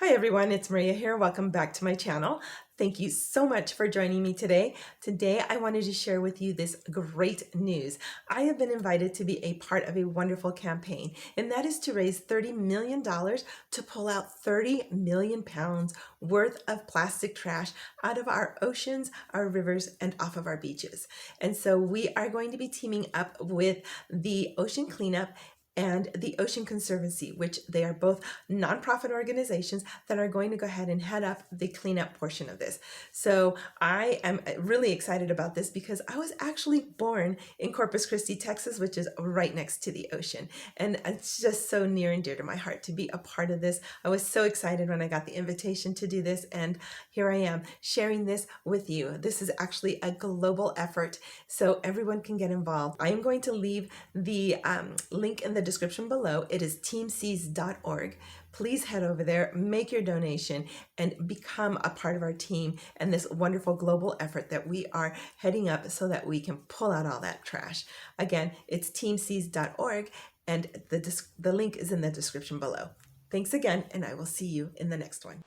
Hi everyone, it's Maria here. Welcome back to my channel. Thank you so much for joining me today. Today I wanted to share with you this great news. I have been invited to be a part of a wonderful campaign, and that is to raise $30 million to pull out 30 million pounds worth of plastic trash out of our oceans, our rivers, and off of our beaches. And so we are going to be teaming up with the Ocean Cleanup and the Ocean Conservancy, which they are both nonprofit organizations that are going to go ahead and head up the cleanup portion of this. So I am really excited about this because I was actually born in Corpus Christi, Texas, which is right next to the ocean. And it's just so near and dear to my heart to be a part of this. I was so excited when I got the invitation to do this, and here I am sharing this with you. This is actually a global effort, so everyone can get involved. I am going to leave the link in the description below. It is TeamSeas.org. Please head over there, make your donation, and become a part of our team and this wonderful global effort that we are heading up so that we can pull out all that trash. Again, it's TeamSeas.org, and the link is in the description below. Thanks again, and I will see you in the next one.